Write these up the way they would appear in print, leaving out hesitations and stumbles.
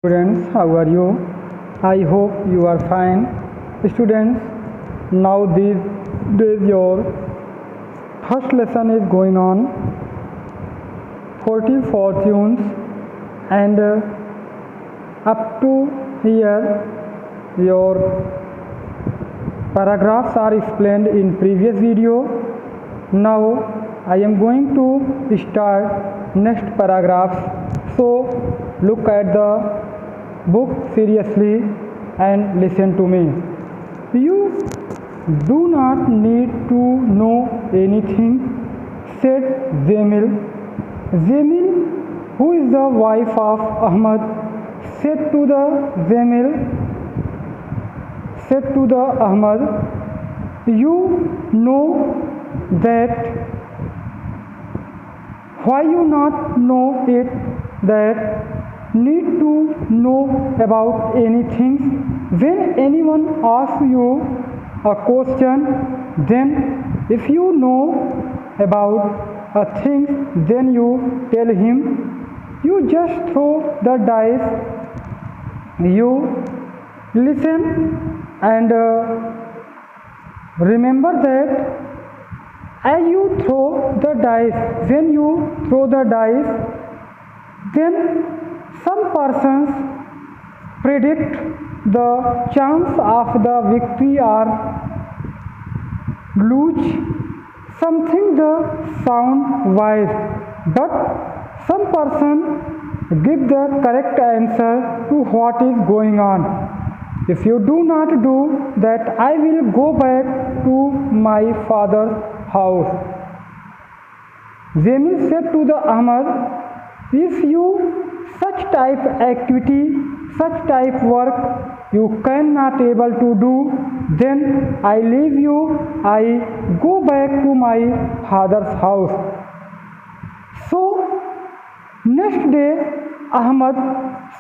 Students, how are you? I hope you are fine. Students, now these days your first lesson is going on. 40 fortunes and up to here your paragraphs are explained in previous video. Now I am going to start next paragraphs. So look at the book seriously and listen to me. You do not need to know anything, said Jamil. Jamil, who is the wife of Ahmad, said to the Ahmad, you know that. Why you not know it? That need to know about anything. When anyone asks you a question, then if you know about a thing, then you tell him. You just throw the dice. You listen and remember that as you throw the dice, when you throw the dice, then some persons predict the chance of the victory or lose something the sound wise, but some person give the correct answer to what is going on. If you do not do that, I will go back to my father's house. Jamil said to the Ahmad, if you such type activity, such type work you cannot able to do, then I leave you, I go back to my father's house. So next day Ahmad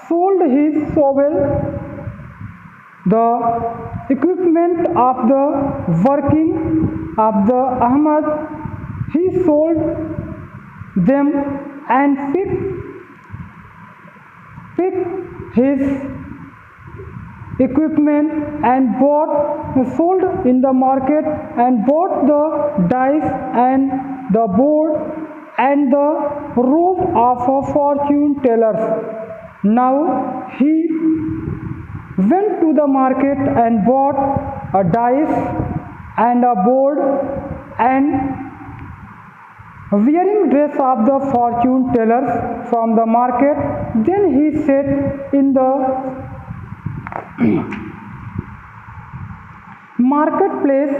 sold his shovel, the equipment of the working of the Ahmad. He sold them and picked his equipment and sold in the market and bought the dice and the board and the robe of a fortune teller. Now he went to the market and bought a dice and a board and wearing dress of the fortune tellers from the market. Then he sat in the marketplace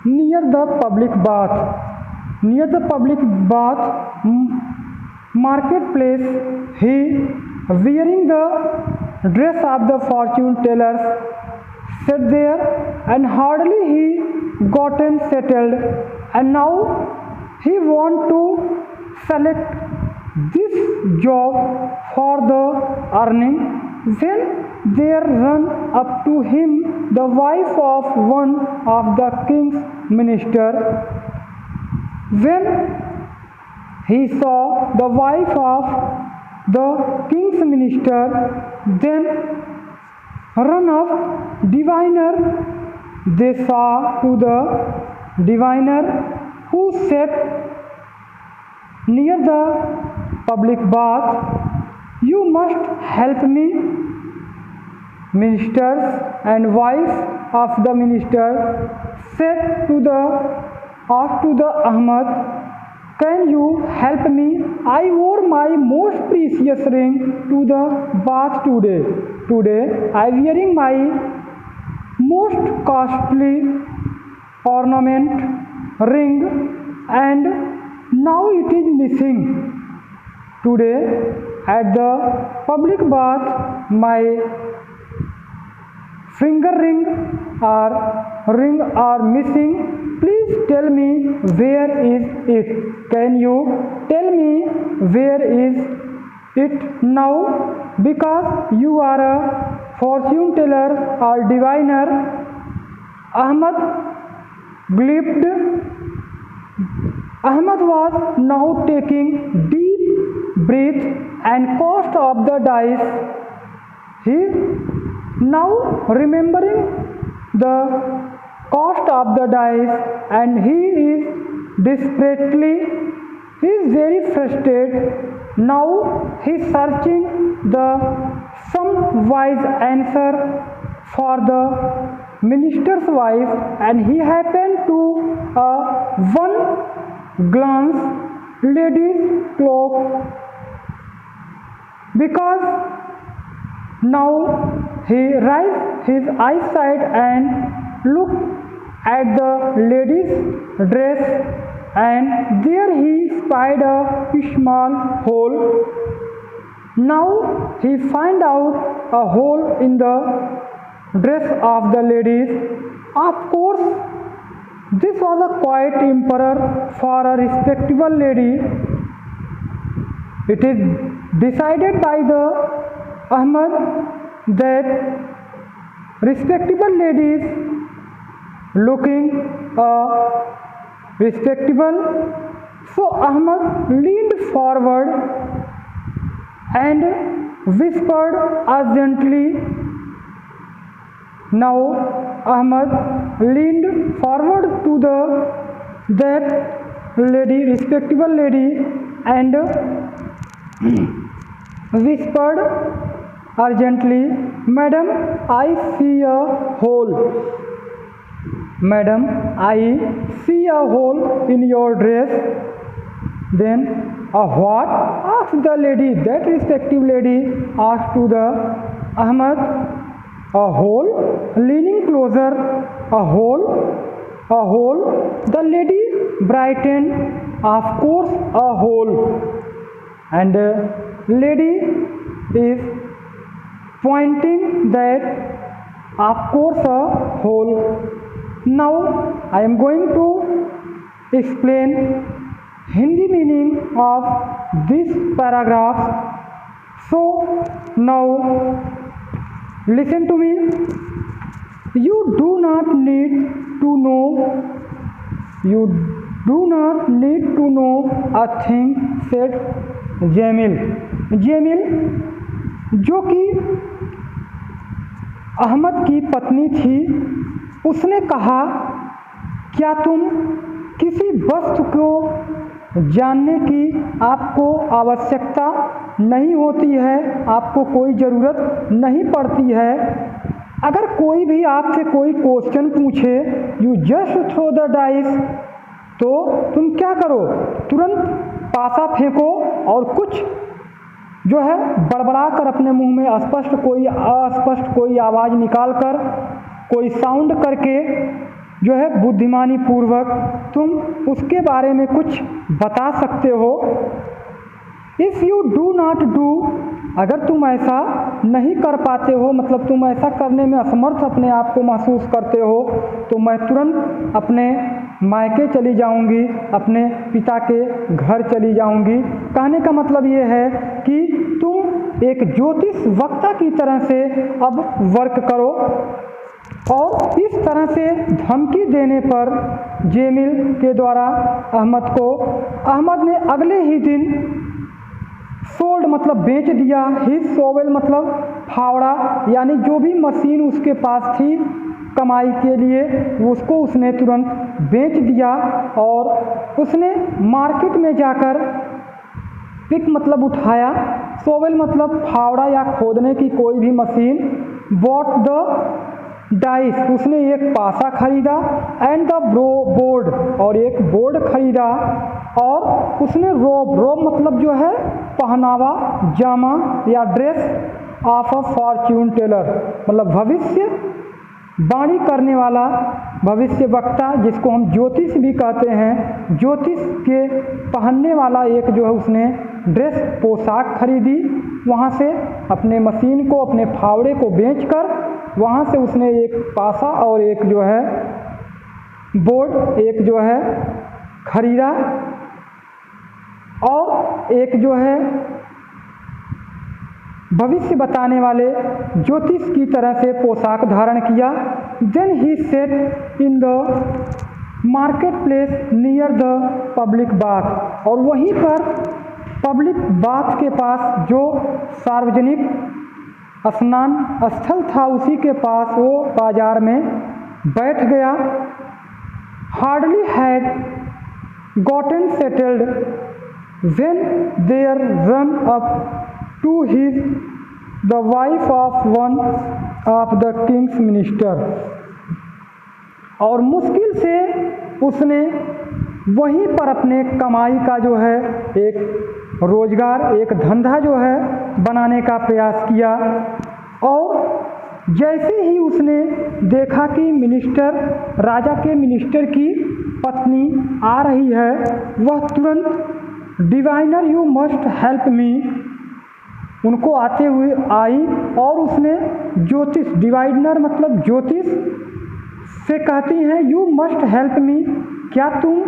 near the public bath. Near the public bath marketplace, he wearing the dress of the fortune tellers sat there and hardly he gotten settled, and now he want to select this job for the earning. When there run up to him the wife of one of the king's minister. When he saw the wife of the king's minister, then run up diviner. They saw to the diviner who sat near the public bath. You must help me. Ministers and wife of the minister said to the Ahmad, can you help me? I wore my most precious ring to the bath today. Today I am wearing my most costly ornament ring and now it is missing. Today at the public bath my finger ring are missing. Please tell me where is it? Can you tell me where is it now? Because you are a fortune teller or diviner. Ahmad gulped. Ahmad was now taking deep breath and cost of the dice. He now remembering the cost of the dice, and he is very frustrated. Now he is searching some wise answer for the minister's wife, and he happened to one glance lady's cloak, because now he raised his eyesight and looked at the lady's dress, and there he spied a small hole. Now he find out a hole in the dress of the ladies. Of course, this was a quiet emperor for a respectable lady. It is decided by the Ahmad that respectable ladies looking respectable. So Ahmad leaned forward and whispered urgently. Now Ahmad leaned forward to that lady, respectable lady, and whispered urgently, "Madam, I see a hole. Madam, I see a hole in your dress." Then, "A what?" asked the lady. That respective lady asked to the Ahmad. "A hole?" Leaning closer. "A hole? A hole?" The lady brightened. "Of course, a hole." And lady is pointing that of course a hole. Now I am going to explain Hindi meaning of this paragraph. So now listen to me. You do not need to know a thing, said जेमिल। जेमिल जो कि अहमद की पत्नी थी, उसने कहा, क्या तुम किसी वस्तु को जानने की आपको आवश्यकता नहीं होती है, आपको कोई ज़रूरत नहीं पड़ती है। अगर कोई भी आपसे कोई क्वेश्चन पूछे, you just throw the dice, तो तुम क्या करो, तुरंत पासा फेंको और कुछ जो है बड़बड़ा कर अपने मुंह में अस्पष्ट कोई आवाज़ निकाल कर, कोई साउंड करके जो है बुद्धिमानी पूर्वक तुम उसके बारे में कुछ बता सकते हो। If you do not do, अगर तुम ऐसा नहीं कर पाते हो, मतलब तुम ऐसा करने में असमर्थ अपने आप को महसूस करते हो, तो मैं तुरंत अपने मायके चली जाऊंगी, अपने पिता के घर चली जाऊंगी। कहने का मतलब ये है कि तुम एक ज्योतिष वक्ता की तरह से अब वर्क करो। और इस तरह से धमकी देने पर जेमिल के द्वारा अहमद ने अगले ही दिन सोल्ड मतलब बेच दिया, हिज सोवेल मतलब फावड़ा, यानी जो भी मशीन उसके पास थी कमाई के लिए उसको उसने तुरंत बेच दिया। और उसने मार्केट में जाकर पिक मतलब उठाया, सोवेल मतलब फावड़ा या खोदने की कोई भी मशीन, बॉट द डाइस, उसने एक पासा खरीदा, एंड द बोर्ड, और एक बोर्ड खरीदा, और उसने रोब मतलब जो है पहनावा, जामा या dress of a fortune teller, मतलब भविष्य वाणी करने वाला, भविष्य वक्ता, जिसको हम ज्योतिष भी कहते हैं, ज्योतिष के पहनने वाला एक जो है उसने ड्रेस पोशाक खरीदी। वहाँ से अपने मशीन को, अपने फावड़े को बेचकर वहाँ से उसने एक पासा और एक जो है बोर्ड, एक जो है खरीदा, और एक जो है भविष्य बताने वाले ज्योतिष की तरह से पोशाक धारण किया। Then he sat in the market place near the public bath, और वहीं पर पब्लिक बाथ के पास, जो सार्वजनिक स्नान स्थल था उसी के पास वो बाजार में बैठ गया। Hardly had gotten settled when there ran up to his the wife of one of the king's minister. और मुश्किल से उसने वहीं पर अपने कमाई का जो है एक रोजगार, एक धंधा जो है बनाने का प्रयास किया। और जैसे ही उसने देखा कि मिनिस्टर, राजा के मिनिस्टर की पत्नी आ रही है, वह तुरंत diviner you must help me, उनको आते हुए आई और उसने ज्योतिष, डिवाइनर मतलब ज्योतिष से कहती हैं यू मस्ट हेल्प मी, क्या तुम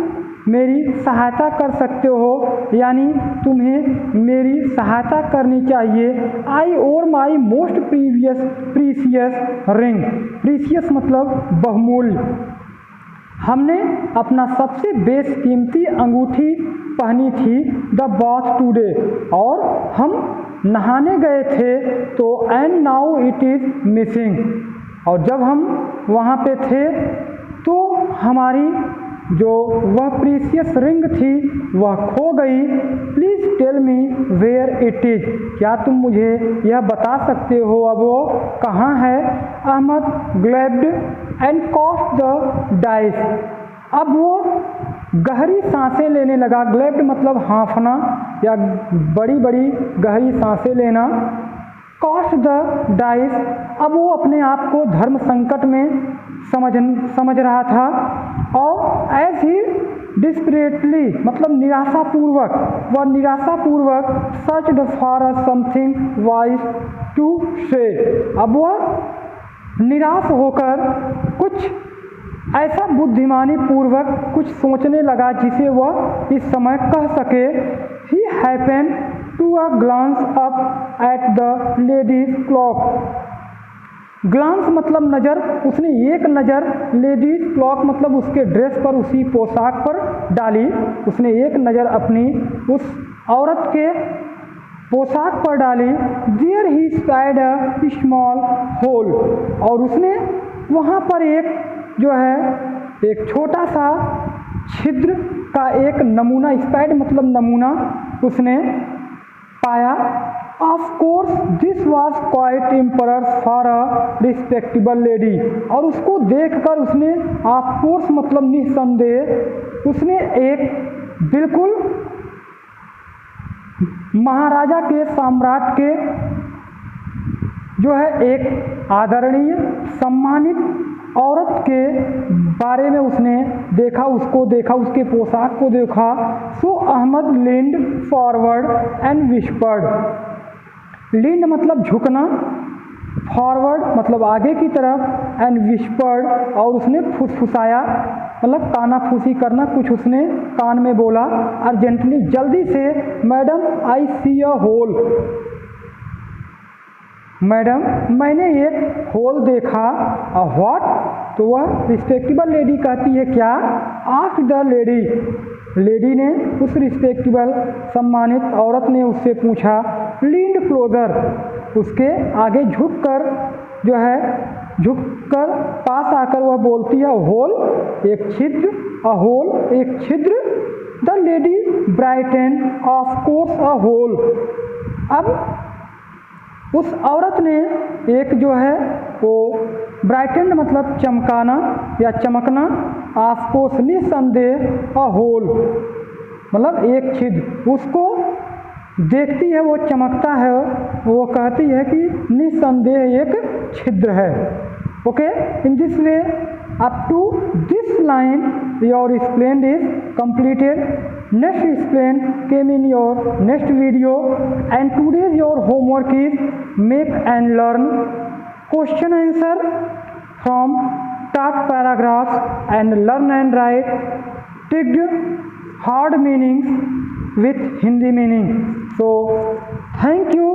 मेरी सहायता कर सकते हो, यानी तुम्हें मेरी सहायता करनी चाहिए। आई और my most precious ring, precious मतलब बहुमूल्य, हमने अपना सबसे बेशकीमती अंगूठी पहनी थी द बाथ टुडे, और हम नहाने गए थे तो and now it is missing, और जब हम वहाँ पे थे तो हमारी जो वह प्रीसियस रिंग थी वह खो गई। Please tell me where it is, क्या तुम मुझे यह बता सकते हो अब वो कहाँ है। Ahmed grabbed and cast the dice, अब वो गहरी सांसें लेने लगा। ग्लैब्ड मतलब हाँफना या बड़ी बड़ी गहरी सांसें लेना। कॉस्ट द डाइस, अब वो अपने आप को धर्म संकट में समझ रहा था। और एज ही डिस्परेटली मतलब निराशापूर्वक, वह निराशापूर्वक searched for something wise to say, अब वह निराश होकर कुछ ऐसा बुद्धिमानी पूर्वक कुछ सोचने लगा जिसे वह इस समय कह सके। He happened to a glance up at the lady's clock, glance मतलब नज़र, उसने एक नज़र लेडीज क्लॉक मतलब उसके ड्रेस पर, उसी पोशाक पर डाली। उसने एक नज़र अपनी उस औरत के पोशाक पर डाली। There he spied a small hole, और उसने वहाँ पर एक जो है एक छोटा सा छिद्र का एक नमूना, स्पाइड मतलब नमूना, उसने पाया। Of course this was quite impious for a respectable lady, और उसको देखकर उसने ऑफ कोर्स मतलब निस्संदेह, उसने एक बिल्कुल महाराजा के, सम्राट के जो है एक आदरणीय सम्मानित औरत के बारे में उसने देखा, उसको देखा, उसके पोशाक को देखा। So Ahmed leaned forward and whispered, leaned मतलब झुकना, फॉरवर्ड मतलब आगे की तरफ, एंड विस्पर्ड और उसने फुसफुसाया मतलब कानाफूसी करना, कुछ उसने कान में बोला। अर्जेंटली जल्दी से, madam I see a hole, madam मैंने एक होल देखा। व्हाट, तो वह रिस्पेक्टेबल लेडी कहती है क्या। आस्क्ड द लेडी, लेडी ने उस रिस्पेक्टेबल सम्मानित औरत ने उससे पूछा। लीन्ड क्लोजर, उसके आगे झुककर जो है, झुककर पास आकर वह बोलती है होल एक छिद्र, अ होल एक छिद्र। The lady brighten of course a hole, अब उस औरत ने एक जो है वो ब्राइटेंड मतलब चमकाना या चमकना, ऑफकोर्स निस्संदेह, अ होल मतलब एक छिद्र, उसको देखती है वो चमकता है, वो कहती है कि निस्संदेह एक छिद्र है। Okay, in this way up to this line your explained is completed. Next explain came in your next video, and today's your homework is make and learn question answer from start paragraphs and learn and write ticked hard meanings with Hindi meaning. So thank you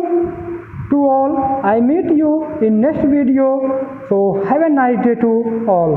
to all. I meet you in next video. So have a nice day to all.